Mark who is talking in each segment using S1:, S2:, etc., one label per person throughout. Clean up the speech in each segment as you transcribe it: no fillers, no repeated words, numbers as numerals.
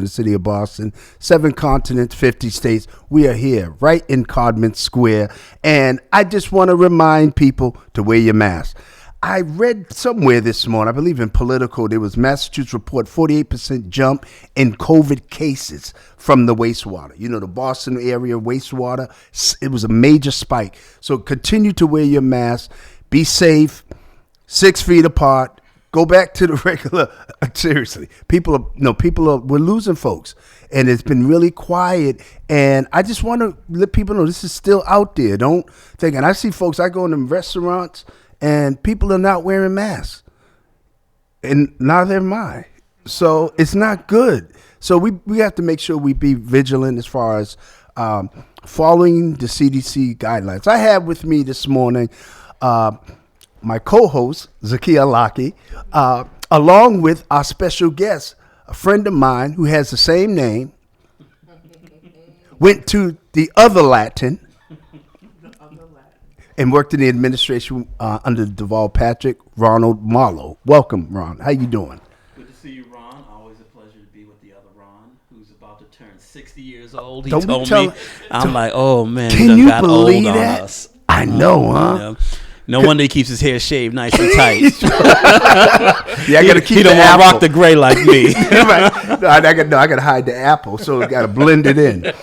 S1: the city of Boston, 7 continents, 50 states. We are here right in Codman Square. And I just want to remind people to wear your mask. I read somewhere this morning, I believe in Politico, there was Massachusetts report 48% jump in COVID cases from the wastewater. You know, the Boston area wastewater, it was a major spike. So continue to wear your mask, be safe, 6 feet apart, go back to the regular, seriously, we're losing folks. And it's been really quiet. And I just want to let people know this is still out there. Don't think, and I see folks, I go in restaurants, and people are not wearing masks, and neither am I. So it's not good. So we have to make sure we be vigilant as far as following the CDC guidelines. I have with me this morning my co-host, Zakia Laki, along with our special guest, a friend of mine who has the same name, went to the other Latin, and worked in the administration under Deval Patrick, Ronald Marlow. Welcome, Ron. How you doing?
S2: Good to see you, Ron. Always a pleasure to be with the other Ron, who's about to turn 60 years old. He told me, I'm like, oh man,
S1: can you
S2: got
S1: believe
S2: old
S1: that?
S2: On us.
S1: I know, huh?
S2: You know? No wonder he keeps his hair shaved nice and tight.
S1: Yeah, I gotta keep
S2: he
S1: the
S2: don't
S1: apple.
S2: want to rock the gray like me.
S1: Right. No, I gotta hide the apple, so I gotta blend it in.
S2: And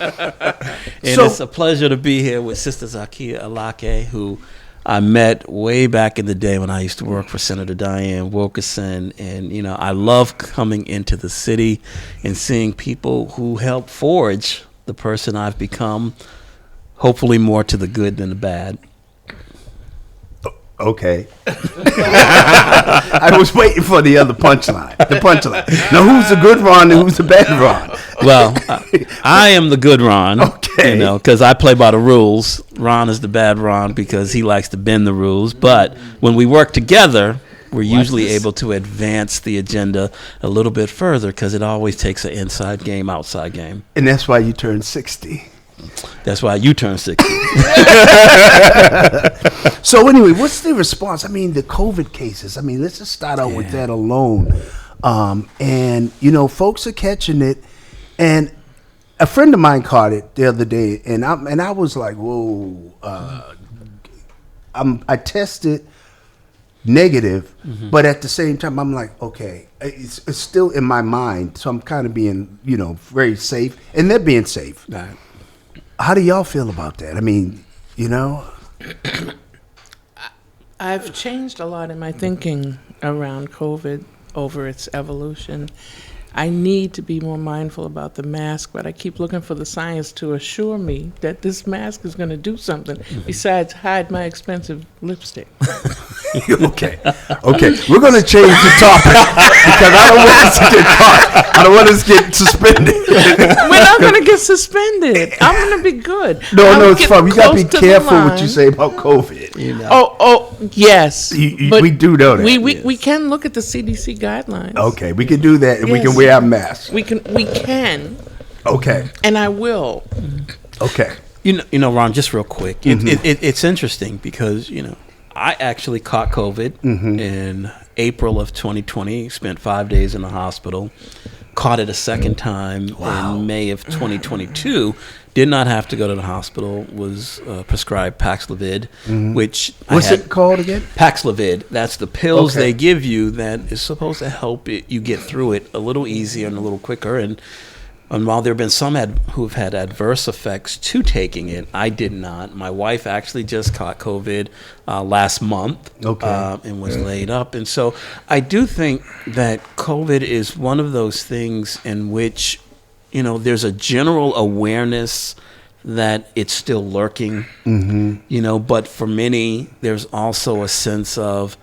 S2: it's a pleasure to be here with Sister Zakia Alake, who I met way back in the day when I used to work for Senator Diane Wilkerson. And, you know, I love coming into the city and seeing people who help forge the person I've become, hopefully more to the good than the bad.
S1: Okay. I was waiting for the other punchline. Now, who's the good Ron and who's the bad Ron?
S2: Well, I am the good Ron.
S1: Okay.
S2: You know, because I play by the rules. Ron is the bad Ron because he likes to bend the rules. But when we work together, we're usually able to advance the agenda a little bit further because it always takes an inside game, outside game.
S1: And that's why you turned 60.
S2: That's why you turn 60.
S1: So anyway, what's the response? I mean, the COVID cases. I mean, let's just start out with that alone. And, you know, folks are catching it. And a friend of mine caught it the other day. And I was like, whoa. I tested negative. Mm-hmm. But at the same time, I'm like, okay, it's still in my mind. So I'm kind of being, you know, very safe. And they're being safe.
S2: Right.
S1: How do y'all feel about that? I mean, you know?
S3: I've changed a lot in my thinking around COVID over its evolution. I need to be more mindful about the mask, but I keep looking for the science to assure me that this mask is going to do something besides hide my expensive lipstick.
S1: Okay. We're going to change the topic because I don't want us to get caught. I don't want us to get suspended.
S3: We're not going to get suspended. I'm going to be good.
S1: No, it's fun. You got to be careful what you say about COVID.
S3: You know. Oh, yes.
S1: We do know that.
S3: We can look at the CDC guidelines.
S1: Okay, we can do that, and we can wear our masks.
S3: We can.
S1: Okay.
S3: And I will.
S1: Okay.
S2: You know, Ron, just real quick. It's interesting because, you know, I actually caught COVID in April of 2020, spent 5 days in the hospital, caught it a second time in May of 2022, did not have to go to the hospital, was prescribed Paxlovid, which
S1: What's it called again?
S2: Paxlovid. That's the pills they give you that is supposed to help you get through it a little easier and a little quicker. And while there have been some who have had adverse effects to taking it, I did not. My wife actually just caught COVID last month and was laid up. And so I do think that COVID is one of those things in which, you know, there's a general awareness that it's still lurking, you know, but for many, there's also a sense of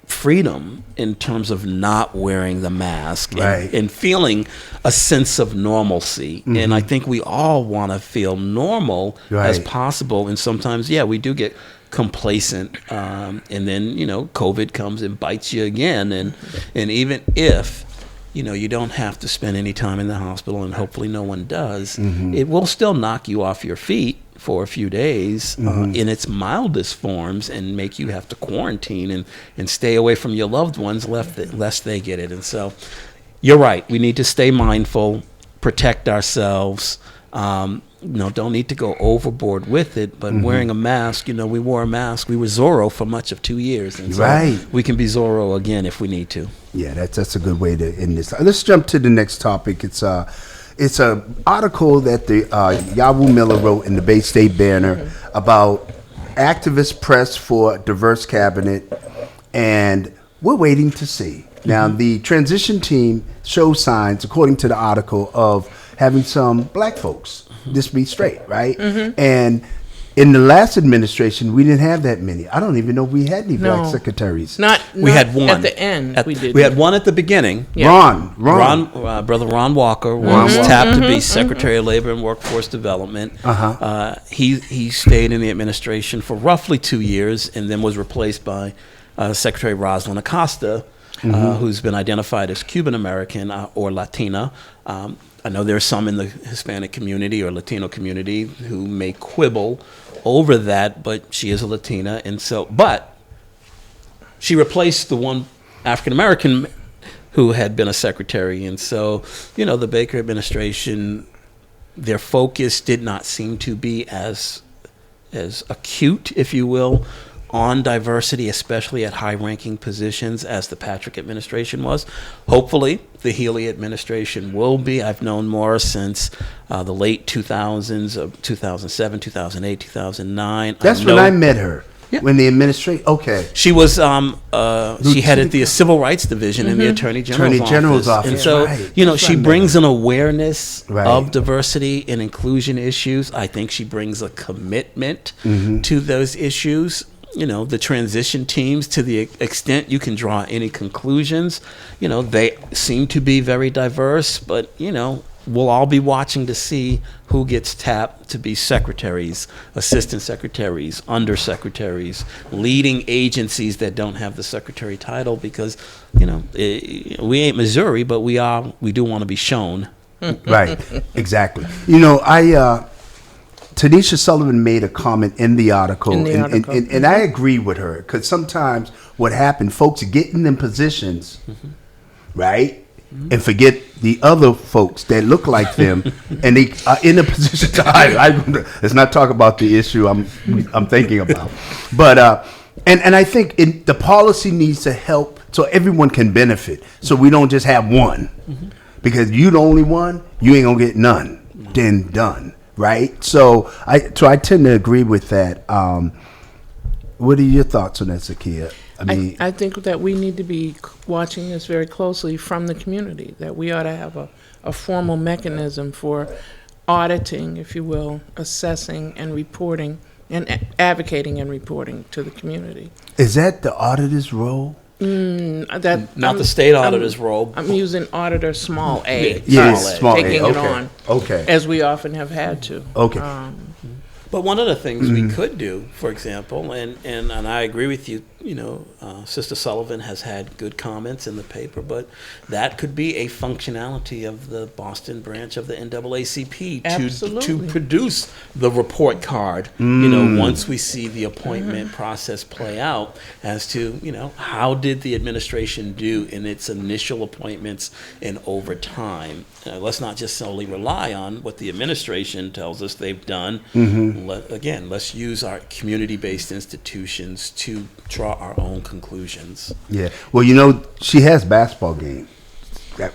S2: freedom in terms of not wearing the mask and feeling a sense of normalcy. And I think we all want to feel normal as possible. And sometimes, we do get complacent. And then, you know, COVID comes and bites you again. And even if, you know, you don't have to spend any time in the hospital, and hopefully no one does, it will still knock you off your feet for a few days in its mildest forms and make you have to quarantine and stay away from your loved ones lest they get it. And so, you're right. We need to stay mindful, protect ourselves. Don't need to go overboard with it, but wearing a mask, we wore a mask. We were Zorro for much of 2 years. And so we can be Zorro again if we need to. Yeah,
S1: that's a good way to end this. Let's jump to the next topic. It's a article that the Yahoo Miller wrote in the Bay State Banner about activist press for diverse cabinet, and we're waiting to see. Now, the transition team shows signs, according to the article, of having some black folks. Just be straight, right? And in the last administration, we didn't have that many. I don't even know if we had any black secretaries.
S2: We had one
S3: at the end.
S2: We had one at the beginning.
S1: Yeah.
S2: Brother Ron Walker was tapped to be Secretary of Labor and Workforce Development. He stayed in the administration for roughly 2 years and then was replaced by Secretary Rosalind Acosta, who's been identified as Cuban American or Latina. I know there are some in the Hispanic community or Latino community who may quibble over that, but she is a Latina, but she replaced the one African American who had been a secretary, and so the Baker administration, their focus did not seem to be as acute, if you will, on diversity, especially at high-ranking positions, as the Patrick administration was. Hopefully, the Healy administration will be. I've known Morris since the late 2000s, of 2007, 2008, 2009.
S1: That's when I met her. Yeah. When the administration, okay.
S2: She was, she headed the Civil Rights Division in the Attorney General's office. And so, she brings an awareness of diversity and inclusion issues. I think she brings a commitment to those issues. The transition teams, to the extent you can draw any conclusions, they seem to be very diverse, but, we'll all be watching to see who gets tapped to be secretaries, assistant secretaries, undersecretaries, leading agencies that don't have the secretary title, because, we ain't Missouri, but we do want to be shown.
S1: Right, exactly. Tanisha Sullivan made a comment in the article, and I agree with her, because sometimes what happened, folks get in them positions, right, and forget the other folks that look like them, and they are in a position to hide. Let's not talk about the issue I'm thinking about, but and I think the policy needs to help so everyone can benefit, so we don't just have one, because you the only one, you ain't gonna get none. Then done. Right, so I tend to agree with that. What are your thoughts on that, Zakia?
S3: I think that we need to be watching this very closely from the community. That we ought to have a formal mechanism for auditing, if you will, assessing and reporting, and advocating and reporting to the community.
S1: Is that the auditor's role?
S2: Not the state auditor's role.
S3: I'm using auditor small a.
S1: Small
S3: taking
S1: a.
S3: it on.
S1: Okay.
S3: As we often have had to.
S1: Okay.
S2: But one of the things we could do, for example, and I agree with you, Sister Sullivan has had good comments in the paper, but that could be a functionality of the Boston branch of the NAACP to produce the report card, once we see the appointment process play out, as to, how did the administration do in its initial appointments and over time. Let's not just solely rely on what the administration tells us they've done. Let's use our community-based institutions to draw our own conclusions.
S1: Yeah. Well, she has basketball game.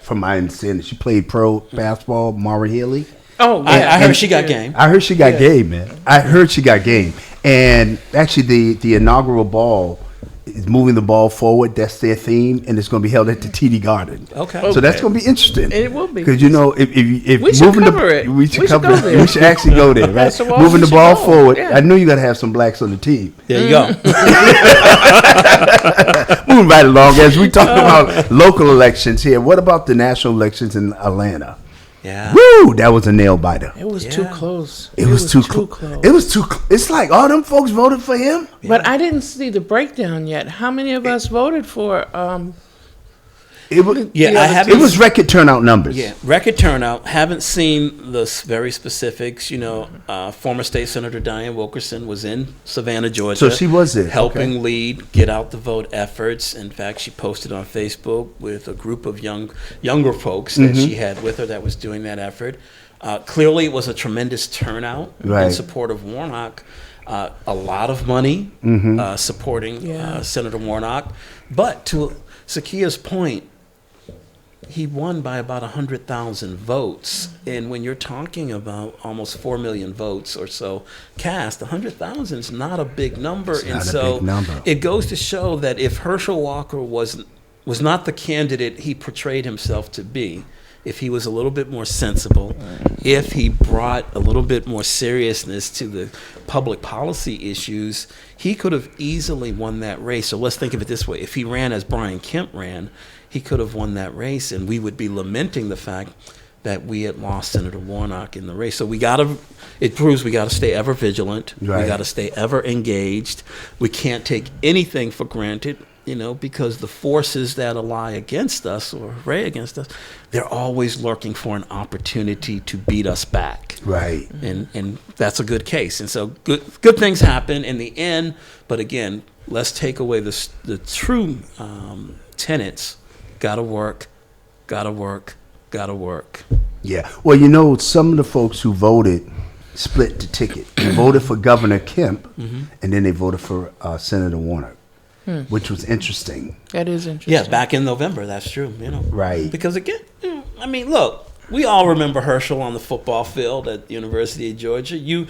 S1: From my understanding, she played pro basketball. Mara Healy.
S3: Oh, yeah.
S2: I heard she got game.
S1: I heard she got game, man. I heard she got game. And actually, the inaugural ball is moving the ball forward. That's their theme, and it's going to be held at the TD Garden.
S2: Okay.
S1: So that's going to be interesting.
S3: It will be,
S1: because if
S3: we should cover it.
S1: We should cover it. We should actually go there, right? Moving the ball forward. Yeah. I knew you got to have some blacks on the team.
S2: There you go.
S1: Moving right along, as we talk about local elections here. What about the national elections in Atlanta?
S2: Yeah.
S1: Woo! That was a nail biter.
S3: It was too close.
S1: It was too close. It was too. It's like all them folks voted for him.
S3: But I didn't see the breakdown yet. How many of us voted for
S1: It was,
S2: Yeah, I haven't.
S1: it was record turnout numbers.
S2: Yeah, record turnout. Haven't seen the very specifics. Former State Senator Diane Wilkerson was in Savannah, Georgia.
S1: So she was there.
S2: Helping lead get out the vote efforts. In fact, she posted on Facebook with a group of younger folks that she had with her that was doing that effort. Clearly, it was a tremendous turnout in support of Warnock. A lot of money supporting Senator Warnock. But to Sakia's point, he won by about 100,000 votes. And when you're talking about almost 4 million votes or so cast, 100,000 is not a big number.
S1: It's not a big number.
S2: It goes to show that if Herschel Walker was not the candidate he portrayed himself to be, if he was a little bit more sensible, if he brought a little bit more seriousness to the public policy issues, he could have easily won that race. So let's think of it this way. If he ran as Brian Kemp ran, he could have won that race, and we would be lamenting the fact that we had lost Senator Warnock in the race. So it proves we got to stay ever vigilant.
S1: Right.
S2: We got to stay ever engaged. We can't take anything for granted, because the forces that lie against us or array against us, they're always lurking for an opportunity to beat us back.
S1: Right.
S2: And that's a good case. And so good things happen in the end. But again, let's take away the true tenets. Gotta work, gotta work, gotta work.
S1: Yeah. Well, some of the folks who voted split the ticket. They voted for Governor Kemp, and then they voted for Senator Warnock, which was interesting.
S3: That is interesting.
S2: Yeah, back in November, that's true.
S1: Right.
S2: Because again, look, we all remember Herschel on the football field at the University of Georgia. And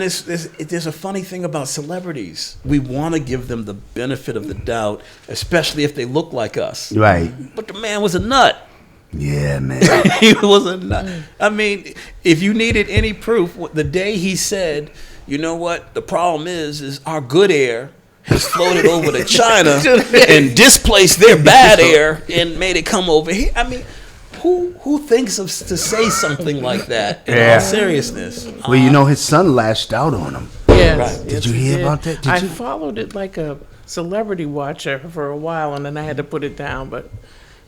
S2: there's a funny thing about celebrities. We want to give them the benefit of the doubt, especially if they look like us.
S1: Right.
S2: But the man was a nut.
S1: Yeah, man.
S2: He was a nut. If you needed any proof, the day he said, you know what, the problem is our good air has floated over to China and displaced their bad air and made it come over here. Who thinks to say something like that in all seriousness?
S1: Well, his son lashed out on him.
S3: Yes.
S2: Right.
S1: Did you hear about that?
S3: I followed it like a celebrity watcher for a while, and then I had to put it down. But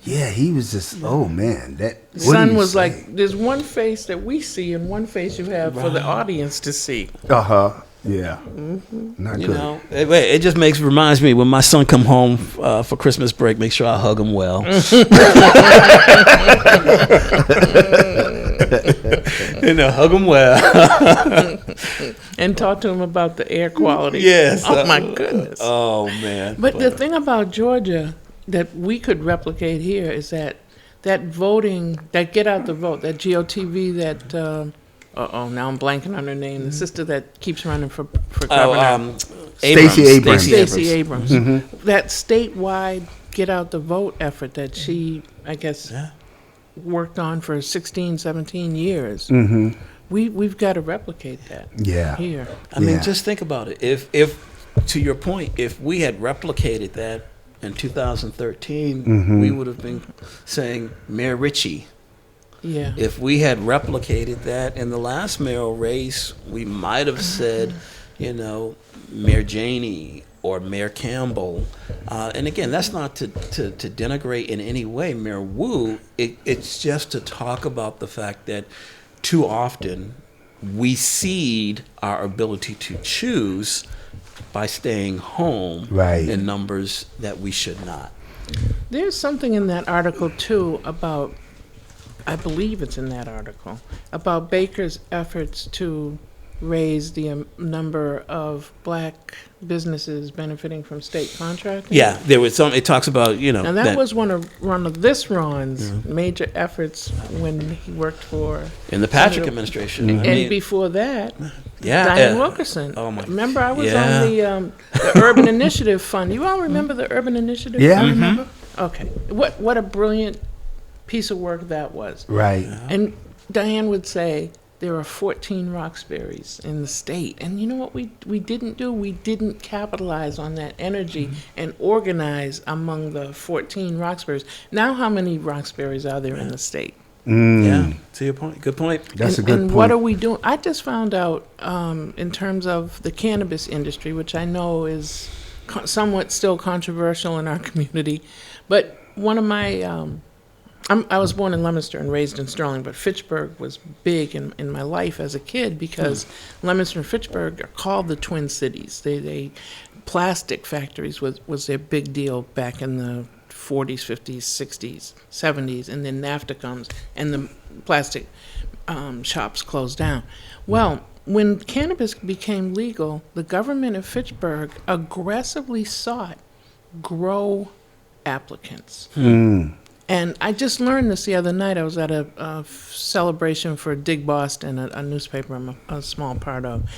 S1: yeah, he was just, oh man,
S3: the son was like, there's one face that we see and one face you have for the audience to see.
S1: Yeah. Not good.
S2: It just reminds me when my son come home for Christmas break, make sure I hug him well. Hug him well.
S3: And talk to him about the air quality.
S2: Yes.
S3: Oh my goodness.
S2: Oh man.
S3: But the thing about Georgia that we could replicate here is that voting, that get out the vote, that GOTV, that now I'm blanking on her name. The sister that keeps running for governor.
S1: Stacey Abrams.
S3: Stacey Abrams. That statewide get out the vote effort that she, I guess, worked on for 16, 17 years. We've got to replicate that.
S1: Yeah.
S3: Here.
S2: Just think about it. If to your point, if we had replicated that in 2013, we would have been saying Mayor Ritchie.
S3: Yeah.
S2: If we had replicated that in the last mayoral race, we might have said, Mayor Janey or Mayor Campbell. And again, that's not to denigrate in any way Mayor Wu. It's just to talk about the fact that too often we cede our ability to choose by staying home in numbers that we should not.
S3: There's something in that article, too, about, I believe it's in that article, about Baker's efforts to raise the number of black businesses benefiting from state contracting.
S2: Yeah, there was some. It talks about
S3: Now that was one of this Ron's major efforts when he worked for
S2: in the Patrick administration.
S3: And before that,
S2: Yeah,
S3: Diane Wilkerson.
S2: Oh my!
S3: Remember, I was on the Urban Initiative Fund. You all remember the Urban Initiative?
S1: Yeah,
S3: Fund?
S1: I remember.
S3: Okay, what a brilliant piece of work that was.
S1: Right.
S3: And Diane would say there are 14 Roxburys in the state, and you know what we didn't do? We didn't capitalize on that energy and organize among the 14 Roxburys. Now, how many Roxburys are there in the state?
S2: Yeah, to your point. Good point.
S1: That's a good point.
S3: And what are we doing? I just found out in terms of the cannabis industry, which I know is somewhat still controversial in our community, but one of my, I was born in Leominster and raised in Sterling, but Fitchburg was big in my life as a kid because Leominster and Fitchburg are called the Twin Cities. They plastic factories was their big deal back in the 40s, 50s, 60s, 70s, and then NAFTA comes and the plastic shops closed down. Well, when cannabis became legal, the government of Fitchburg aggressively sought grow applicants. And I just learned this the other night. I was at a celebration for Dig Boston, a newspaper I'm a small part of.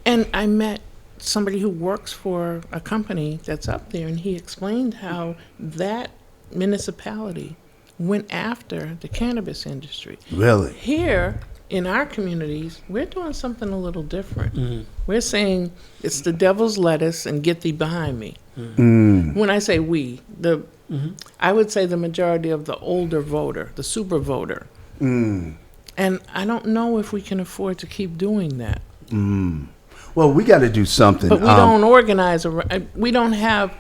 S3: And I met somebody who works for a company that's up there, and he explained how that municipality went after the cannabis industry.
S1: Really?
S3: Here, in our communities, we're doing something a little different. We're saying it's the devil's lettuce and get thee behind me. When I say we, I would say the majority of the older voter, the super voter. And I don't know if we can afford to keep doing that.
S1: Well, we got to do something.
S3: But we don't organize. We don't have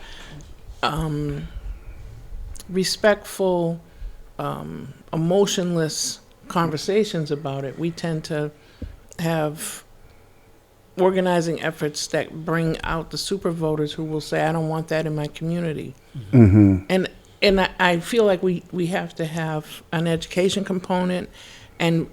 S3: respectful, emotionless conversations about it. We tend to have organizing efforts that bring out the super voters who will say, I don't want that in my community. And I feel like we have to have an education component and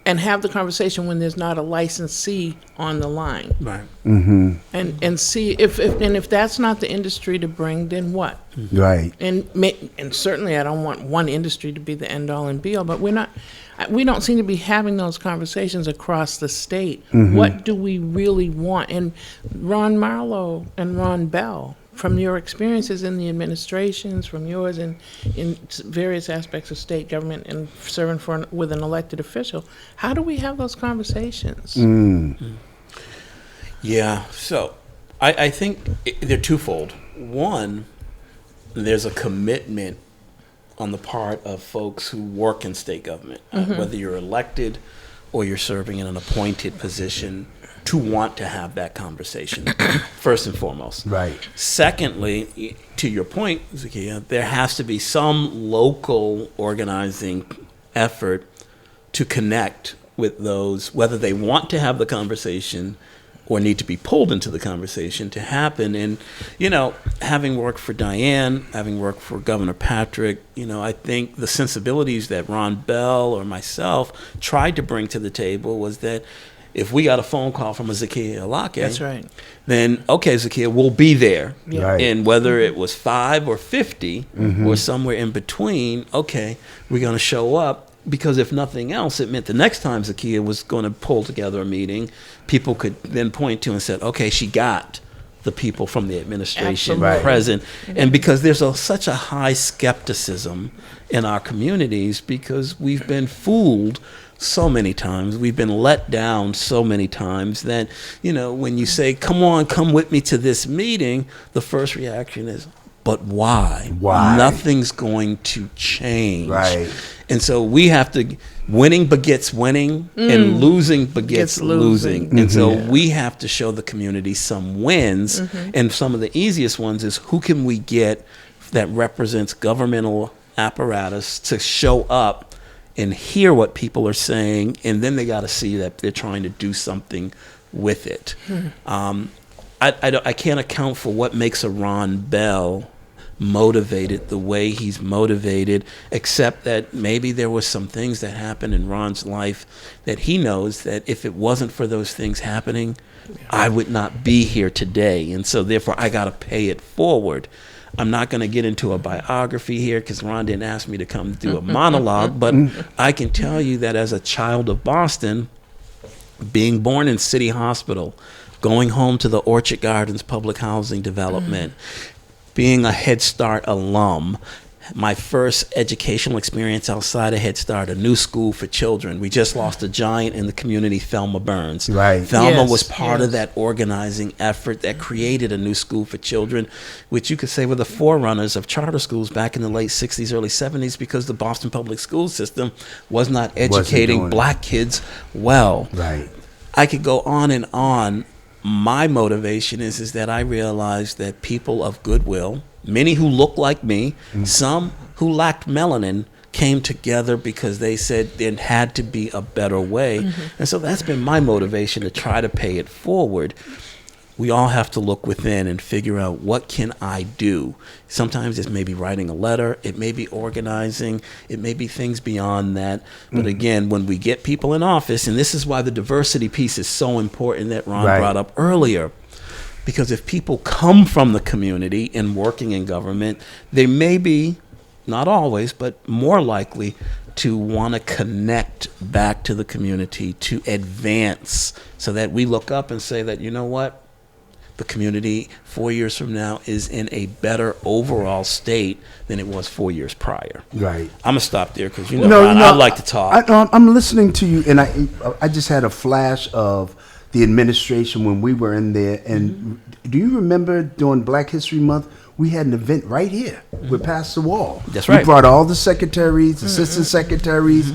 S3: have the conversation when there's not a licensee on the line.
S2: Right.
S3: And see if that's not the industry to bring, then what?
S1: Right.
S3: And certainly I don't want one industry to be the end all and be all, but we don't seem to be having those conversations across the state. What do we really want? And Ron Marlow and Ron Bell, from your experiences in the administrations, from yours in various aspects of state government and serving with an elected official, how do we have those conversations?
S2: Yeah, so I think they're twofold. One, there's a commitment on the part of folks who work in state government, whether you're elected or you're serving in an appointed position, to want to have that conversation, first and foremost.
S1: Right.
S2: Secondly, to your point, Zakiya, there has to be some local organizing effort to connect with those, whether they want to have the conversation or need to be pulled into the conversation to happen. And, having worked for Diane, having worked for Governor Patrick, I think the sensibilities that Ron Bell or myself tried to bring to the table was that if we got a phone call from a Zakiya Alake,
S3: That's right.
S2: then, okay, Zakiya, we'll be there.
S3: Yeah.
S1: Right.
S2: And whether it was 5 or 50 or somewhere in between, okay, we're going to show up. Because if nothing else, it meant the next time Zakiya was going to pull together a meeting, people could then point to and said, okay, she got the people from the administration
S3: Absolutely.
S2: present. And because there's such a high skepticism in our communities because we've been fooled so many times, we've been let down so many times that, when you say, come with me to this meeting, the first reaction is, but why?
S1: Why?
S2: Nothing's going to change.
S1: Right.
S2: And so we have to, winning begets winning and losing begets
S3: Gets losing.
S2: And so we have to show the community some wins. And some of the easiest ones is who can we get that represents governmental apparatus to show up and hear what people are saying, and then they got to see that they're trying to do something with it. I can't account for what makes a Ron Bell motivated the way he's motivated, except that maybe there was some things that happened in Ron's life that he knows that if it wasn't for those things happening, I would not be here today. And so therefore I got to pay it forward. I'm not going to get into a biography here because Ron didn't ask me to come do a monologue, but I can tell you that as a child of Boston, being born in City Hospital, going home to the Orchard Gardens public housing development, being a Head Start alum, my first educational experience outside of Head Start, a new school for children. We just lost a giant in the community, Thelma Burns.
S1: Right.
S2: Thelma
S3: Yes,
S2: was part
S3: yes.
S2: of that organizing effort that created a new school for children, which you could say were the forerunners of charter schools back in the late 60s, early 70s, because the Boston public school system was not educating
S1: doing it.
S2: black kids well.
S1: Right.
S2: I could go on and on. My motivation is that I realize that people of goodwill, many who look like me, some who lacked melanin, came together because they said there had to be a better way. And so that's been my motivation to try to pay it forward. We all have to look within and figure out, what can I do? Sometimes it's maybe writing a letter, it may be organizing, it may be things beyond that. But again, when we get people in office, and this is why the diversity piece is so important that Ron brought up earlier, because if people come from the community and working in government, they may be, not always, but more likely to want to connect back to the community, to advance, so that we look up and say that, you know what? The community 4 years from now is in a better overall state than it was 4 years prior.
S1: Right.
S2: I'm going to stop there because, Ron, I like to talk.
S1: I'm listening to you, and I just had a flash of the administration when we were in there. And do you remember during Black History Month, we had an event right here with Pastor Wall.
S2: That's right.
S1: We brought all the secretaries, assistant secretaries,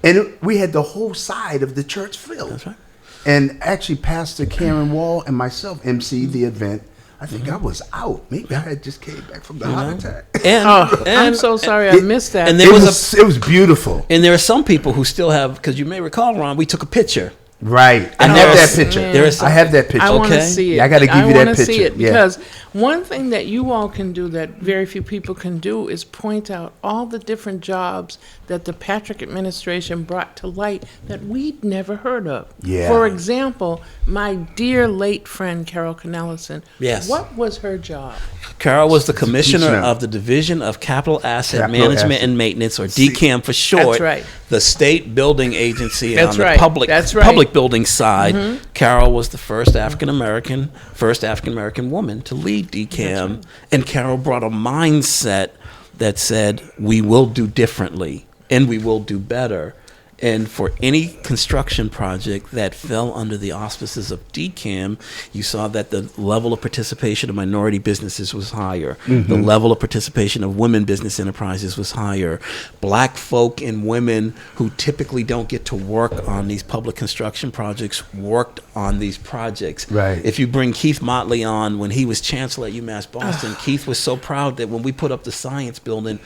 S1: and we had the whole side of the church filled. That's right. And actually, Pastor Karen Wall and myself emceed the event. I think I was out. Maybe I had just came back from the heart attack.
S3: And I'm so sorry I missed that.
S2: And
S1: it was beautiful.
S2: And there are some people who still have, because you may recall, Ron, we took a picture.
S1: Right.
S2: And
S1: I have that picture.
S2: I
S1: have that picture.
S3: I want to see it.
S1: Yeah, I got to give you that picture.
S3: I want to see it because one thing that you all can do that very few people can do is point out all the different jobs that the Patrick administration brought to light that we'd never heard of.
S1: Yeah.
S3: For example, my dear late friend Carol Connellison.
S2: Yes.
S3: What was her job?
S2: Carol was the commissioner of the Division of Capital Asset Management and Maintenance, or DCAM for short.
S3: That's right.
S2: The state building agency
S3: That's
S2: on the
S3: right.
S2: public building side. Carol was the first African American woman to lead DCAM, right. And Carol brought a mindset that said, we will do differently and we will do better. And for any construction project that fell under the auspices of DCAM, you saw that the level of participation of minority businesses was higher. The level of participation of women business enterprises was higher. Black folk and women who typically don't get to work on these public construction projects worked on these projects.
S1: Right.
S2: If you bring Keith Motley on, when he was chancellor at UMass Boston, Keith was so proud that when we put up the science building,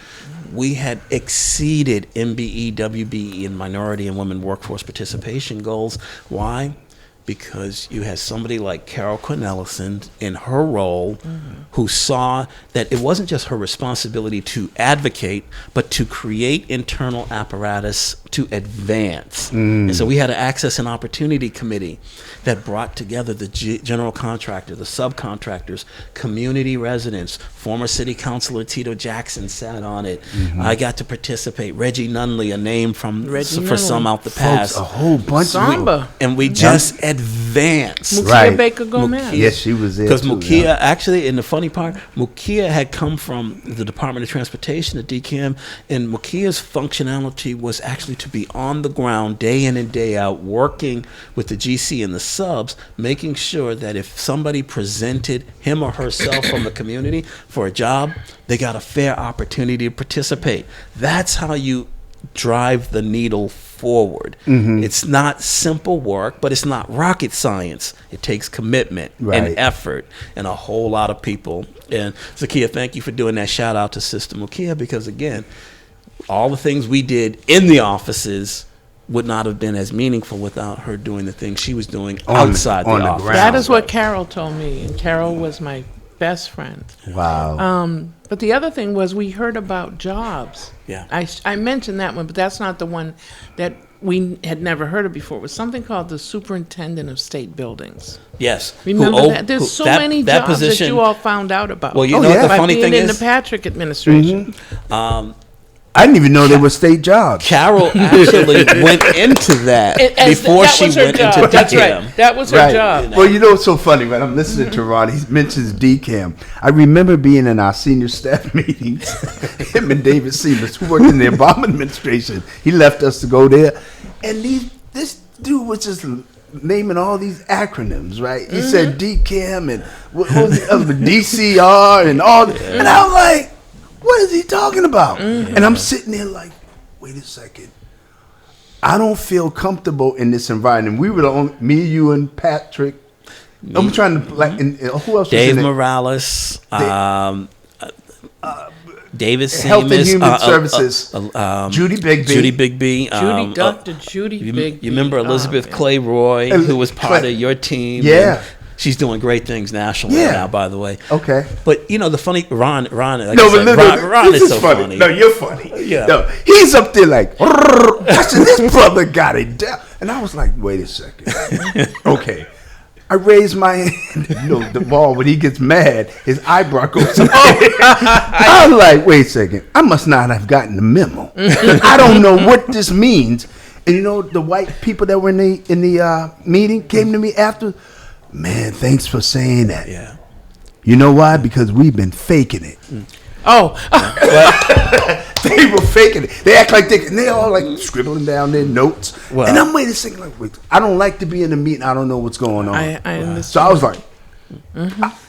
S2: we had exceeded MBE, WBE, and minority and women workforce participation goals. Why? Because you had somebody like Carol Cornelison in her role who saw that it wasn't just her responsibility to advocate, but to create internal apparatus to advance. And so we had an Access and Opportunity Committee that brought together the general contractor, the subcontractors, community residents. Former City Councilor Tito Jackson sat on it. I got to participate. Reggie Nunley, a name for some out the past.
S1: A whole bunch
S3: Samba.
S2: And we just advanced.
S3: Mukia Baker Gomez.
S1: Yes, she was there.
S2: Because Mukia, actually, and the funny part, Mukia had come from the Department of Transportation, the DCAM, and Mukia's functionality was actually to be on the ground day in and day out, working with the GC and the subs, making sure that if somebody presented him or herself from the community for a job, they got a fair opportunity to participate. That's how you drive the needle forward. It's not simple work, but it's not rocket science. It takes commitment and effort and a whole lot of people. And Zakia, thank you for doing that. Shout out to Sister Mukia, because again, all the things we did in the offices would not have been as meaningful without her doing the things she was doing outside the office.
S3: That is what Carol told me, and Carol was my best friend.
S1: Wow.
S3: But the other thing was we heard about jobs.
S2: Yeah.
S3: I mentioned that one, but that's not the one that we had never heard of before. It was something called the Superintendent of State Buildings.
S2: Yes.
S3: Remember that? There's so many jobs that you all found out about.
S2: Well, you know what the funny thing is?
S3: In the Patrick administration.
S1: I didn't even know there were state jobs.
S2: Carol actually went into that before she went into DCAM.
S3: That's right. That was her job.
S1: Well, you know what's so funny? When I'm listening to Ron, he mentions DCAM. I remember being in our senior staff meetings, him and David Siemens, who worked in the Obama administration. He left us to go there. And this dude was just naming all these acronyms, right? He said DCAM and what was the other, DCR and all. And I was like, what is he talking about? And I'm sitting there like, wait a second. I don't feel comfortable in this environment. We were the only, me, you, and Patrick. I'm trying to, like, and who else
S2: Dave
S1: was in it?
S2: Morales. David
S1: Health and
S2: Seamus,
S1: Human Services. Judy Bigby.
S3: Dr. Judy Bigby.
S2: You remember Elizabeth Clay Roy, who was part of your team?
S1: Yeah.
S2: She's doing great things nationally now, by the way.
S1: Okay.
S2: But, the funny, Ron,
S1: Ron
S2: is so funny.
S1: No, you're funny.
S2: Yeah.
S1: No, he's up there like, I said, this brother got it down. And I was like, wait a second. Okay. I raised my hand. The ball, when he gets mad, his eyebrow goes up. I was like, wait a second. I must not have gotten the memo. I don't know what this means. And the white people that were in the meeting came to me after. Man, thanks for saying that.
S2: Yeah.
S1: You know why? Because we've been faking it.
S3: Oh.
S1: They were faking it. They act like they all like scribbling down their notes. Well, and I'm waiting to think like, wait, I don't like to be in a meeting. I don't know what's going on.
S3: I understand.
S1: So I was like,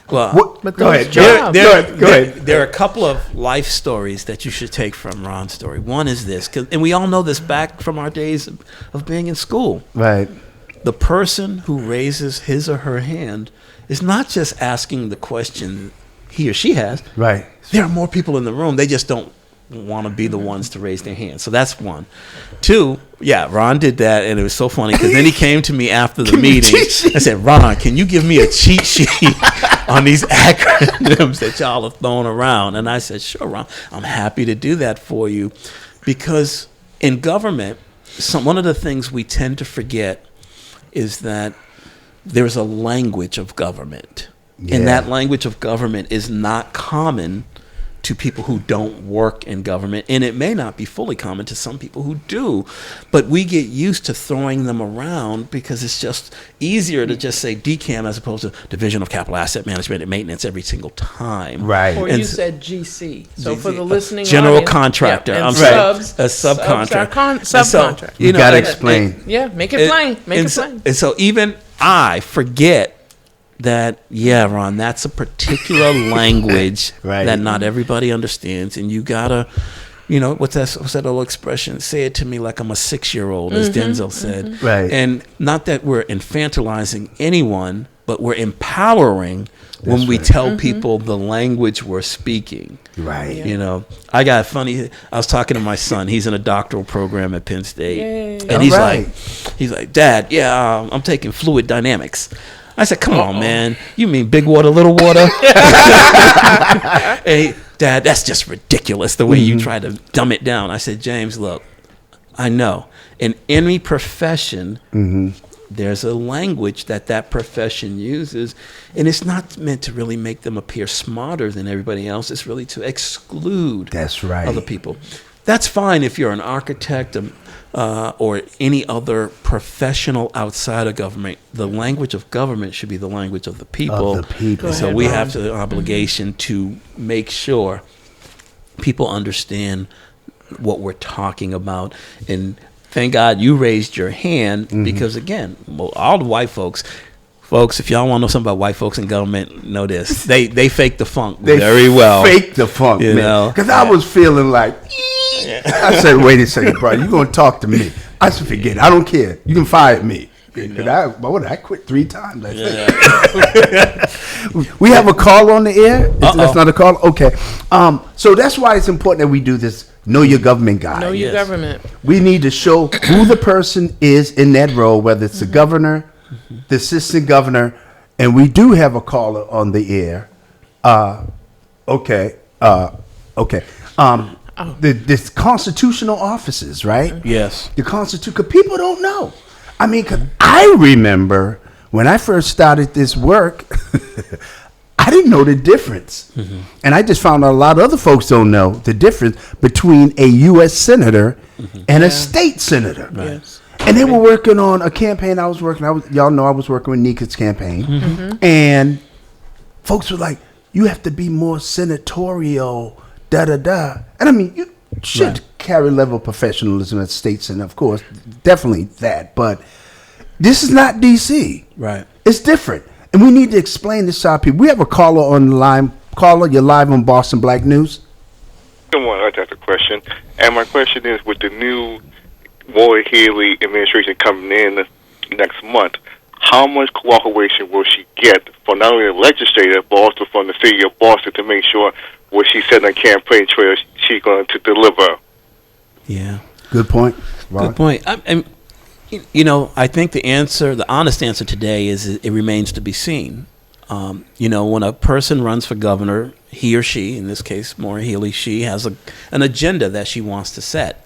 S3: But
S1: go ahead.
S3: Go
S1: ahead.
S2: There are a couple of life stories that you should take from Ron's story. One is this, and we all know this back from our days of being in school.
S1: Right.
S2: The person who raises his or her hand is not just asking the question he or she has.
S1: Right.
S2: There are more people in the room. They just don't want to be the ones to raise their hand. So that's one. Two, Ron did that, and it was so funny because then he came to me after the meeting. I said, Ron, can you give me a cheat sheet on these acronyms that y'all have thrown around? And I said, sure, Ron, I'm happy to do that for you. Because in government, one of the things we tend to forget is that there's a language of government. Yeah. And that language of government is not common to people who don't work in government, and it may not be fully common to some people who do, but we get used to throwing them around because it's just easier to just say DCAM as opposed to Division of Capital Asset Management and Maintenance every single time.
S1: Right.
S3: Or
S2: and
S3: you said GC. So for the listening
S2: general
S3: audience,
S2: contractor.
S3: And
S2: I'm
S3: subs,
S2: a subcontractor.
S3: Subcontractor.
S1: You got to explain.
S3: Make it plain. Make it plain.
S2: And so even I forget that, Ron, that's a particular language that not everybody understands, and you gotta, what's that old expression? Say it to me like I'm a 6-year-old, as Denzel said.
S1: Right.
S2: And not that we're infantilizing anyone, but we're empowering when we tell people the language we're speaking.
S1: Right.
S2: I got funny. I was talking to my son. He's in a doctoral program at Penn State.
S3: Yay.
S2: And he's like, Dad, I'm taking fluid dynamics. I said, come on, man. You mean big water, little water? Hey, Dad, that's just ridiculous, the way you try to dumb it down. I said, James, look, I know. In any profession, there's a language that profession uses, and it's not meant to really make them appear smarter than everybody else. It's really to exclude other people. That's fine if you're an architect or any other professional outside of government. The language of government should be the language of the people. So we have the obligation to make sure people understand what we're talking about. And thank God you raised your hand because, again, all the white folks, if y'all want to know something about white folks in government, know this. They fake the funk very well.
S1: Fake the funk, man. Because I was feeling like, I said, wait a second, bro. You going to talk to me. I said, forget it. I don't care. You can fire me. I quit 3 times. We have a call on the air. That's not a call? Okay. So that's why it's important that we do this Know Your Government guide.
S3: Know your government.
S1: We need to show who the person is in that role, whether it's the governor, the assistant governor, and we do have a caller on the air. The constitutional offices, right?
S2: Yes.
S1: The constitution, because people don't know. I mean, 'cause I remember when I first started this work, I didn't know the difference. And I just found out a lot of other folks don't know the difference between a U.S. senator and a state senator.
S3: Right. Yes.
S1: And they were working on a campaign I was working. Y'all know I was working with Nika's campaign. And folks were like, you have to be more senatorial, da-da-da. And I mean, you should carry level of professionalism at state senate, of course. Definitely that. But this is not D.C.
S2: Right.
S1: It's different. And we need to explain this to our people. We have a caller on the line. Caller, you're live on Boston Black News.
S4: I want to ask a question. And my question is, with the new Roy Haley administration coming in next month, how much cooperation will she get from not only the legislature, but also from the city of Boston to make sure what she said on the campaign trail she's going to deliver.
S2: Yeah.
S1: Good point. Ron?
S2: Good point. I think the honest answer today is it remains to be seen. When a person runs for governor, he or she, in this case, Maura Healey, she has an agenda that she wants to set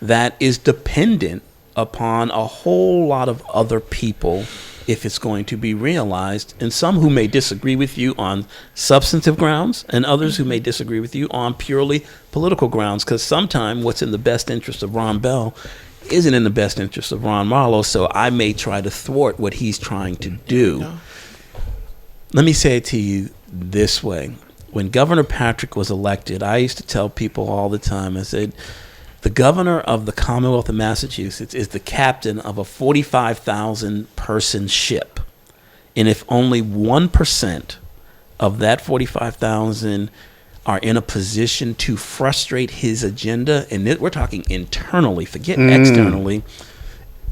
S2: that is dependent upon a whole lot of other people if it's going to be realized, and some who may disagree with you on substantive grounds and others who may disagree with you on purely political grounds, because sometimes what's in the best interest of Ron Bell isn't in the best interest of Ron Marlow, so I may try to thwart what he's trying to do. Let me say it to you this way. When Governor Patrick was elected, I used to tell people all the time, I said, the governor of the Commonwealth of Massachusetts is the captain of a 45,000 person ship. And if only 1% of that 45,000 are in a position to frustrate his agenda, and we're talking internally, forget externally,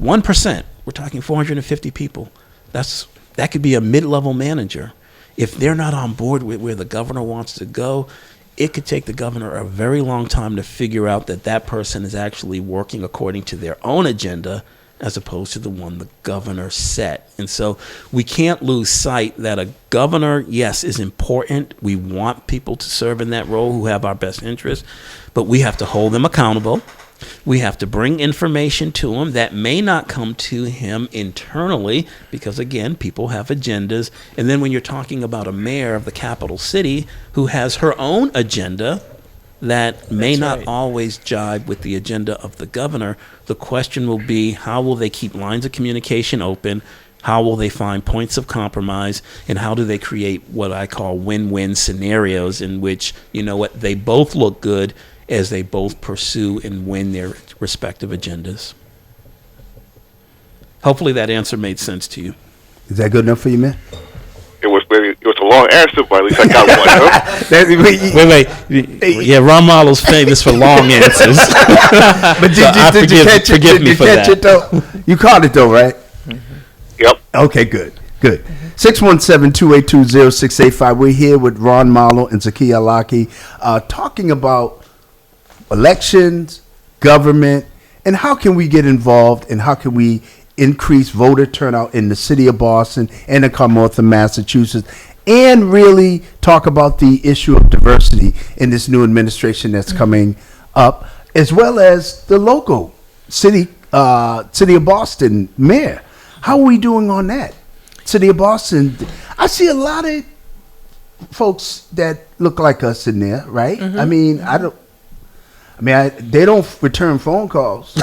S2: 1%, we're talking 450 people. That could be a mid-level manager. If they're not on board with where the governor wants to go, it could take the governor a very long time to figure out that person is actually working according to their own agenda as opposed to the one the governor set. And so we can't lose sight that a governor, yes, is important. We want people to serve in that role who have our best interests, but we have to hold them accountable. We have to bring information to him that may not come to him internally because, again, people have agendas. And then when you're talking about a mayor of the capital city who has her own agenda that may not always jibe with the agenda of the governor, the question will be, how will they keep lines of communication open? How will they find points of compromise? And how do they create what I call win-win scenarios in which, they both look good as they both pursue and win their respective agendas? Hopefully that answer made sense to you.
S1: Is that good enough for you, man?
S4: It was a long answer, but at least I got one.
S2: Wait. Yeah, Ron Marlow's famous for long answers.
S1: But did you catch it?
S2: Forgive me for that.
S1: Though? You caught it though, right?
S4: Yep.
S1: Okay, good. 617-282-0685. We're here with Ron Marlow and Zakiya Alaki talking about elections, government, and how can we get involved and how can we increase voter turnout in the city of Boston and the Commonwealth of Massachusetts, and really talk about the issue of diversity in this new administration that's coming up, as well as the local city of Boston mayor. How are we doing on that? City of Boston, I see a lot of folks that look like us in there, right? They don't return phone calls.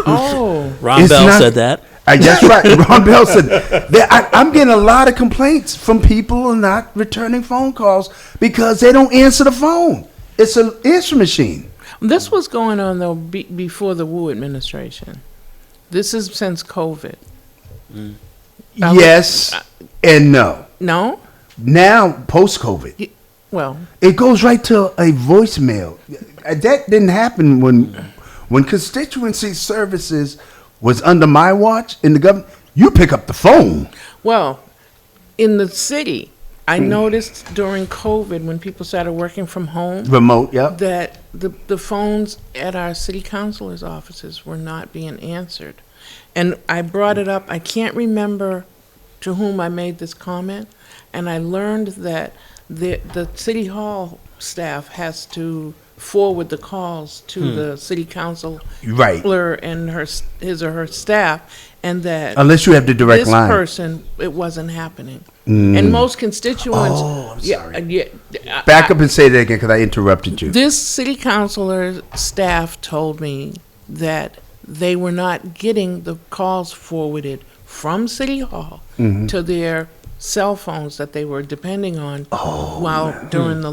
S2: Ron Bell said that.
S1: That's right. Ron Bell said that. I'm getting a lot of complaints from people not returning phone calls because they don't answer the phone. It's an answer machine.
S3: This was going on, though, before the Wu administration. This is since COVID.
S1: Yes and no.
S3: No?
S1: Now, post-COVID.
S3: Well,
S1: it goes right to a voicemail. That didn't happen when constituency services was under my watch in the government. You pick up the phone.
S3: Well, in the city, I noticed during COVID when people started working from home,
S1: remote,
S3: that the phones at our city councilors' offices were not being answered. And I brought it up. I can't remember to whom I made this comment, and I learned that the city hall staff has to forward the calls to the city council and his or her staff, and that
S1: unless you have the direct line,
S3: this person, it wasn't happening. And most constituents.
S1: I'm sorry. Back up and say that again because I interrupted you.
S3: This city councilor staff told me that they were not getting the calls forwarded from City Hall to their cell phones that they were depending on during the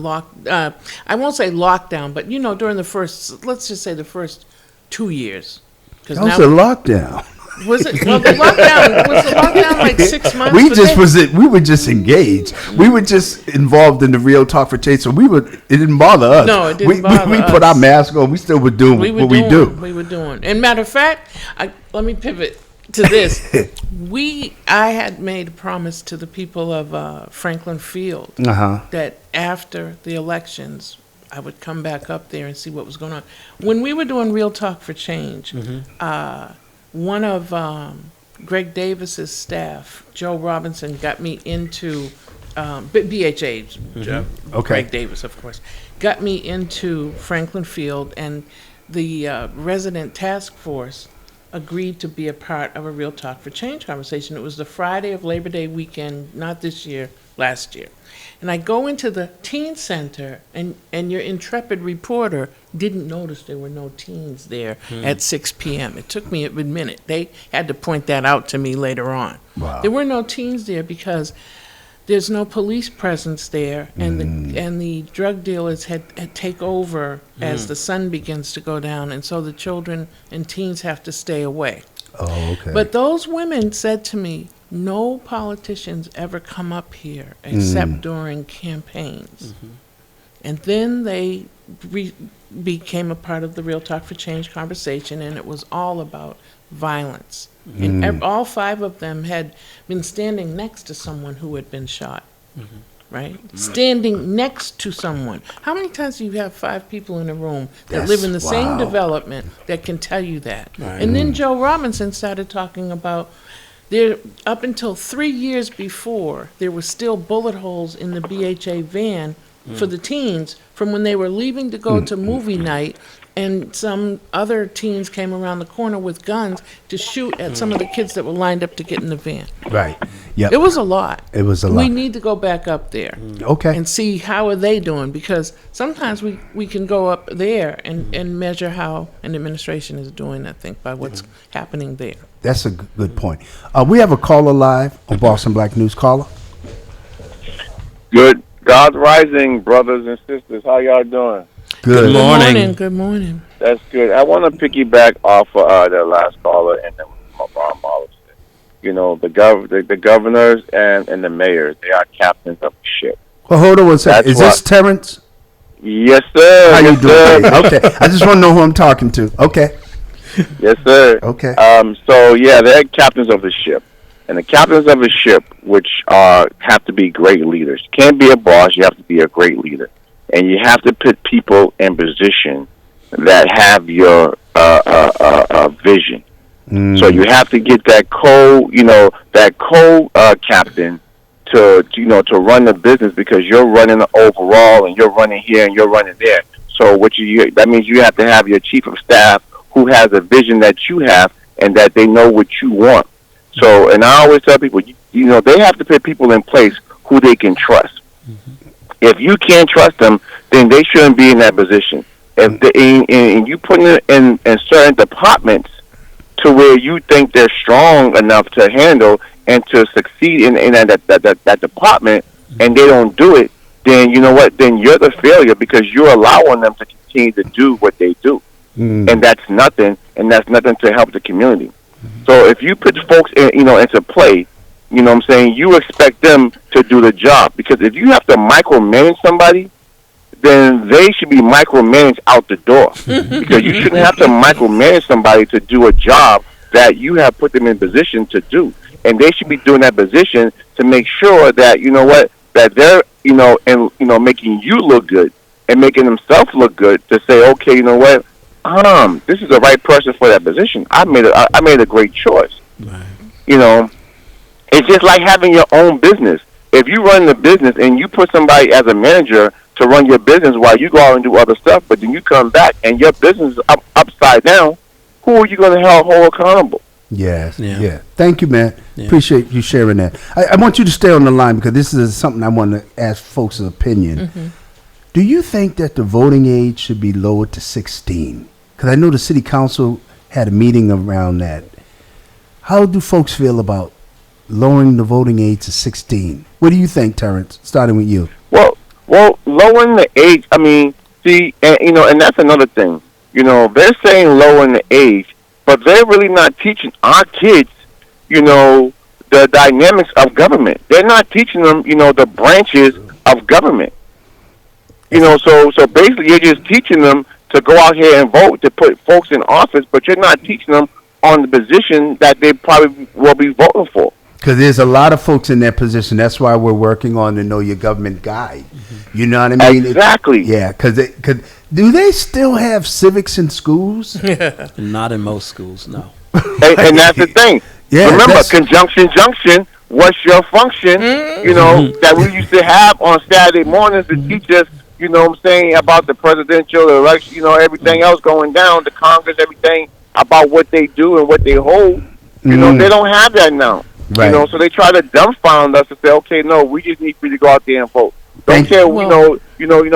S3: I won't say lockdown, but during the first, let's just say the first 2 years.
S1: That was a lockdown.
S3: Was it? Well, was the lockdown like 6 months?
S1: We were just engaged. We were just involved in the real talk for change. So it didn't bother us.
S3: No, it didn't bother us.
S1: We put our mask on. We still were doing what we do.
S3: We were doing. And matter of fact, let me pivot. to this. I had made a promise to the people of Franklin Field that after the elections, I would come back up there and see what was going on. When we were doing Real Talk for Change, one of Greg Davis's staff, Joe Robinson, got me into BHA. Greg Davis, of course, got me into Franklin Field, and the resident task force agreed to be a part of a Real Talk for Change conversation. It was the Friday of Labor Day weekend, not this year, last year. And I go into the teen center, and your intrepid reporter didn't notice there were no teens there at 6 p.m. It took me a minute. They had to point that out to me later on. Wow. There were no teens there because there's no police presence there, and the drug dealers had take over as the sun begins to go down, and so the children and teens have to stay away.
S1: Oh, okay.
S3: But those women said to me, no politicians ever come up here except during campaigns. And then they became a part of the Real Talk for Change conversation, and it was all about violence. And all 5 of them had been standing next to someone who had been shot, right? Standing next to someone. How many times do you have 5 people in a room that live in the same development that can tell you that? Right. And then Joe Robinson started talking about there, up until 3 years before, there were still bullet holes in the BHA van for the teens from when they were leaving to go to movie night, and some other teens came around the corner with guns to shoot at some of the kids that were lined up to get in the van.
S1: Right. Yeah.
S3: It was a lot.
S1: It was a lot.
S3: We need to go back up there.
S1: Okay.
S3: And see how are they doing, because sometimes we can go up there and measure how an administration is doing, I think, by what's happening there.
S1: That's a good point. We have a caller live on Boston Black News. Caller.
S5: Good. God's rising, brothers and sisters. How y'all doing?
S1: Good
S2: morning.
S3: Good morning.
S5: That's good. I want to piggyback off of the last caller and then MARLOW said. You know, the governors and the mayors, they are captains of the ship.
S1: Well, hold on one second. Is this Terrence?
S5: Yes, sir.
S1: How you doing?
S5: Sir.
S1: Okay. I just want to know who I'm talking to. Okay.
S5: Yes, sir.
S1: Okay.
S5: So, yeah, they're captains of the ship. And the captains of a ship, which have to be great leaders. You can't be a boss. You have to be a great leader. And you have to put people in position that have your vision. So you have to get that captain to run the business, because you're running the overall and you're running here and you're running there. So that means you have to have your chief of staff who has a vision that you have and that they know what you want. So, and I always tell people, they have to put people in place who they can trust. If you can't trust them, then they shouldn't be in that position. If you put them in certain departments to where you think they're strong enough to handle and to succeed in that department, and they don't do it, then you know what? Then you're the failure, because you're allowing them to continue to do what they do, and that's nothing. And that's nothing to help the community. So if you put folks into play, you know what I'm saying, you expect them to do the job. Because if you have to micromanage somebody, then they should be micromanaged out the door. Because you shouldn't have to micromanage somebody to do a job that you have put them in position to do. And they should be doing that position to make sure that, that they're, making you look good and making themselves look good, to say, okay, you know what, this is the right person for that position. I made a great choice. Right. It's just like having your own business. If you run the business and you put somebody as a manager to run your business while you go out and do other stuff, but then you come back and your business is upside down, who are you going to hold accountable?
S1: Yes. Yeah. Thank you, man. Yeah. Appreciate you sharing that. I want you to stay on the line, because this is something I want to ask folks' opinion. Do you think that the voting age should be lowered to 16? Because I know the city council had a meeting around that. How do folks feel about lowering the voting age to 16? What do you think, Terrence? Starting with you.
S5: Well, lowering the age, and that's another thing. They're saying lowering the age, but they're really not teaching our kids, the dynamics of government. They're not teaching them, the branches of government. So basically you're just teaching them to go out here and vote, to put folks in office, but you're not teaching them on the position that they probably will be voting for.
S1: Because there's a lot of folks in that position. That's why we're working on the Know Your Government guide. You know what I mean?
S5: Exactly.
S1: Yeah, because do they still have civics in schools?
S2: Not in most schools, no.
S5: And that's the thing.
S1: Yeah,
S5: remember, conjunction junction. What's your function? You know that we used to have on Saturday mornings to teach us. You know what I'm saying about the presidential election. You know everything else going down, the Congress, everything about what they do and what they hold. You know they don't have that now.
S1: Right.
S5: You know, so they try to dumbfound us and say, okay, no, we just need for you to go out there and vote. Don't care, you know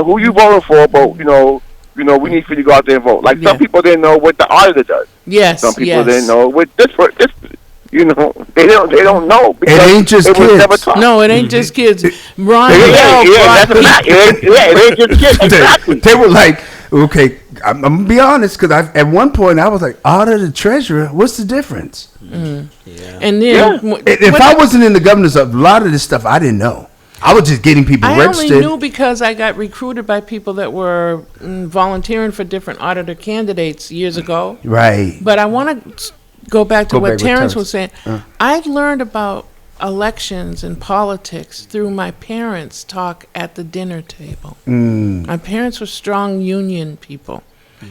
S5: who you voting for, but you know, we need for you to go out there and vote. Like some people didn't know what the auditor does.
S3: Yes.
S5: Some people didn't know what this. You know, they don't know because
S1: it ain't just
S5: it was
S1: kids.
S5: never taught.
S3: No, it ain't just kids. Ron
S5: That's a fact. It ain't just kids. Exactly.
S1: They were like, okay, I'm gonna be honest, because at one point I was like, auditor, treasurer, what's the difference?
S2: Yeah.
S3: And then
S1: If I wasn't in the governance of a lot of this stuff, I didn't know. I was just getting people
S3: I
S1: registered.
S3: only knew because I got recruited by people that were volunteering for different auditor candidates years ago.
S1: Right.
S3: But I want to go back to
S1: Go
S3: what
S1: back with
S3: Terrence
S1: Terrence.
S3: was saying. I've learned about elections and politics through my parents' talk at the dinner table. My parents were strong union people,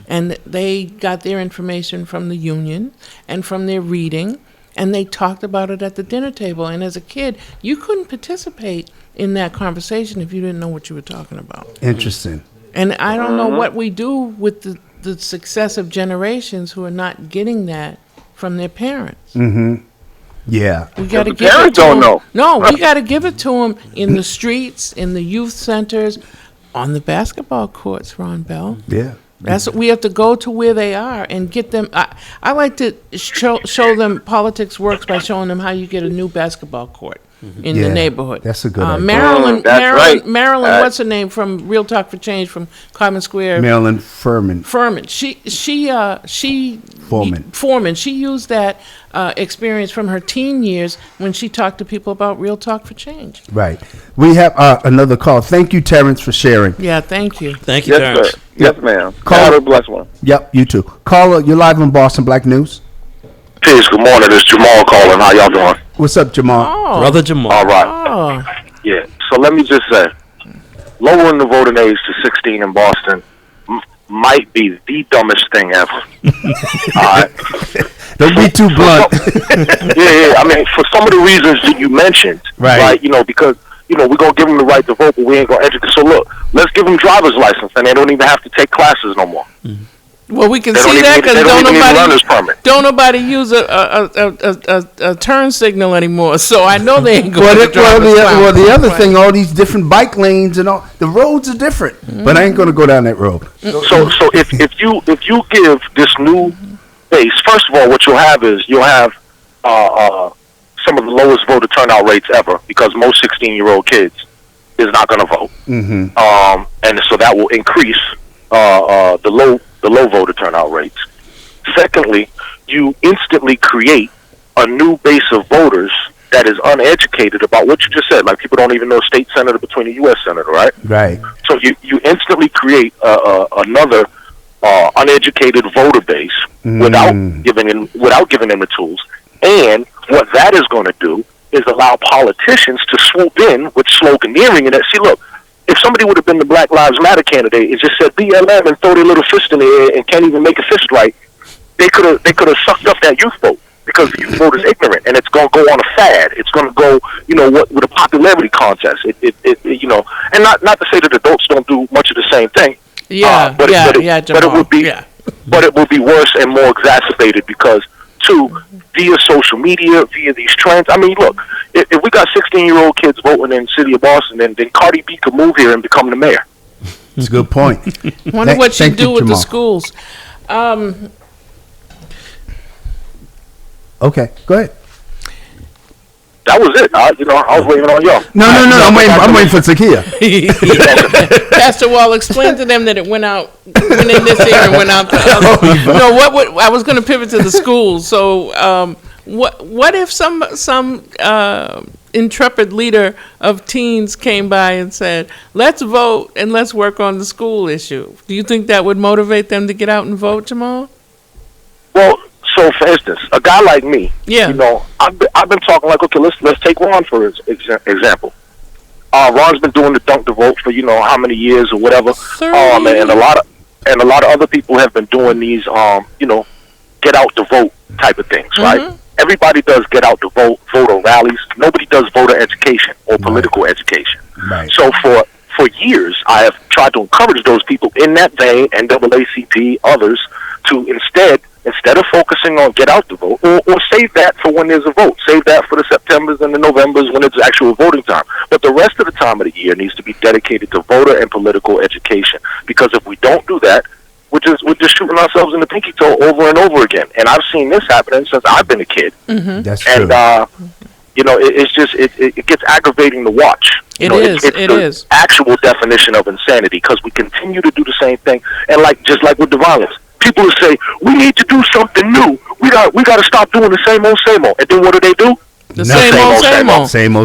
S3: and they got their information from the union and from their reading, and they talked about it at the dinner table. And as a kid, you couldn't participate in that conversation if you didn't know what you were talking about.
S1: Interesting.
S3: And I don't know what we do with the successive generations who are not getting that from their parents.
S1: Yeah.
S3: We got to
S5: The
S3: give it
S5: parents
S3: to
S5: don't
S3: them.
S5: know.
S3: No, we got to give it to them in the streets, in the youth centers, on the basketball courts, Ron Bell.
S1: Yeah.
S3: That's what we have to go to where they are and get them. I like to show them politics works by showing them how you get a new basketball court in
S1: Yeah,
S3: the neighborhood.
S1: that's a good idea.
S3: Marilyn,
S5: That's
S3: Marilyn,
S5: right.
S3: Marilyn, what's her name from Real Talk for Change from Common Square?
S1: Marilyn Furman.
S3: Foreman. Foreman. She used that experience from her teen years when she talked to people about Real Talk for Change.
S1: Right. We have another call. Thank you, Terrence, for sharing.
S3: Yeah, thank you.
S2: Thank you,
S5: Yes,
S2: Terrence.
S5: sir. Yes, ma'am.
S1: Call-
S5: Have a blessed one.
S1: Yep, you too. Caller, you're live on Boston Black News.
S6: Peace, good morning. It's Jamal calling. How y'all doing?
S1: What's up, Jamal?
S3: Oh,
S2: Brother Jamal.
S6: All right.
S3: oh.
S6: Yeah. So let me just say, lowering the voting age to 16 in Boston might be the dumbest thing ever. All right.
S1: Don't be too blunt.
S6: Yeah. I mean, for some of the reasons that you mentioned,
S1: Right.
S6: You know, because we're gonna give them the right to vote, but we ain't gonna educate. So look, let's give them driver's license, and they don't even have to take classes no more.
S3: Well, we can
S6: They don't
S3: see
S6: even
S3: that
S6: need-
S3: because
S6: they don't even need a learner's permit.
S3: don't nobody use a turn signal anymore. So I know they ain't going to
S1: Well, the other thing, all these different bike lanes and all, the roads are different. But I ain't going to go down that road.
S6: So if you give this new base, first of all, what you'll have is some of the lowest voter turnout rates ever, because most 16-year-old kids is not going to vote, and so that will increase the low voter turnout rates. Secondly, you instantly create a new base of voters that is uneducated about what you just said. Like, people don't even know a state senator between a U.S. senator, right?
S1: Right.
S6: So you instantly create another uneducated voter base without giving them the tools. And what that is going to do is allow politicians to swoop in with sloganeering. And that, see, look, if somebody would have been the Black Lives Matter candidate and just said BLM and throw their little fist in the air and can't even make a fist right, they could have sucked up that youth vote, because the youth vote is ignorant, and it's going to go on a fad. It's going to go, with a popularity contest. And not to say that adults don't do much of the same thing. But it would be, but it would be worse and more exacerbated because, via social media, via these trends. I mean, look, if we got 16-year-old kids voting in the city of Boston, then Cardi B could move here and become the mayor.
S1: That's a good point.
S3: Wonder what you
S1: Thank
S3: do
S1: you,
S3: with the
S1: Jamal.
S3: schools.
S1: Okay, go ahead.
S6: That was it. I was waiting on y'all.
S1: No. I'm waiting for Zakia.
S3: Pastor Wall, explain to them that it went in this ear and went out the other. No, what I was going to pivot to the schools. So, what if some intrepid leader of teens came by and said, "Let's vote and let's work on the school issue"? Do you think that would motivate them to get out and vote, Jamal?
S6: Well, So, for instance, a guy like me,
S3: Yeah.
S6: you know, I've been talking like, okay, let's take Ron for example. Ron's been doing the dunk the vote for how many years or whatever.
S3: 30.
S6: And a lot of other people have been doing these get out the vote type of things, right? Everybody does get out the vote, voter rallies. Nobody does voter education or political education.
S1: Right.
S6: So for years, I have tried to encourage those people in that vein, NAACP, others, to instead of focusing on get out the vote, or save that for when there's a vote. Save that for the Septembers and the Novembers when it's actual voting time. But the rest of the time of the year needs to be dedicated to voter and political education. Because if we don't do that, we're just shooting ourselves in the pinky toe over and over again. And I've seen this happening since I've been a kid.
S1: That's true.
S6: And it gets aggravating to watch. It's the actual definition of insanity, because we continue to do the same thing. And just like with the violence, people will say, we need to do something new. We got to stop doing the same old. And then what do?
S1: Same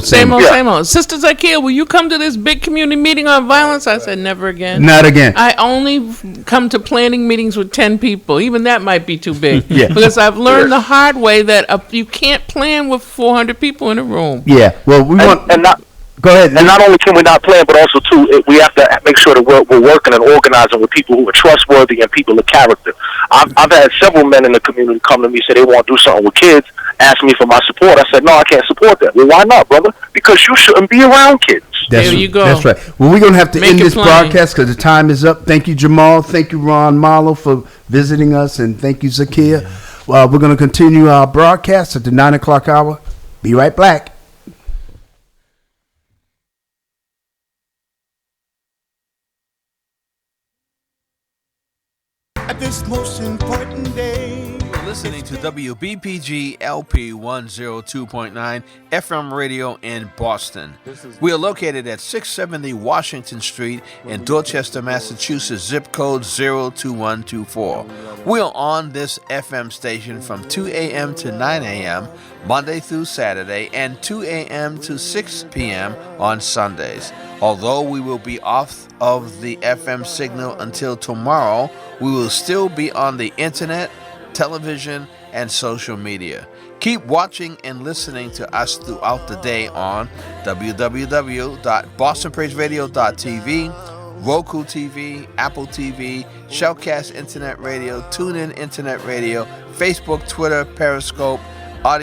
S1: old.
S3: Sister Zakia, will you come to this big community meeting on violence? I said, never again.
S1: Not again.
S3: I only come to planning meetings with 10 people. Even that might be too big.
S1: Yeah.
S3: Because I've learned the hard way that you can't plan with 400 people in a room.
S1: Yeah. Well, go ahead.
S6: And not only can we not plan, but also too, we have to make sure that we're working and organizing with people who are trustworthy and people of character. I've had several men in the community come to me and say they want to do something with kids, ask me for my support. I said, no, I can't support that. Well, why not, brother? Because you shouldn't be around kids.
S3: There you go.
S1: That's right. Well, we're going to have to end this broadcast because the time is up. Thank you, Jamal. Thank you, Ron Marlow, for visiting us. And thank you, Zakia. We're going to continue our broadcast at the 9 o'clock hour. Be right back.
S7: At this most important day,
S8: you're listening to WBPG-LP 102.9 FM radio in Boston. We are located at 670 Washington Street in Dorchester, Massachusetts, zip code 02124. We are on this FM station from 2 a.m. to 9 a.m. Monday through Saturday, and 2 a.m. to 6 p.m. on Sundays. Although we will be off of the FM signal until tomorrow, we will still be on the internet, television, and social media. Keep watching and listening to us throughout the day on www.bostonpraiseradio.tv, Roku TV, Apple TV, Shellcast Internet Radio, TuneIn Internet Radio, Facebook, Twitter, Periscope,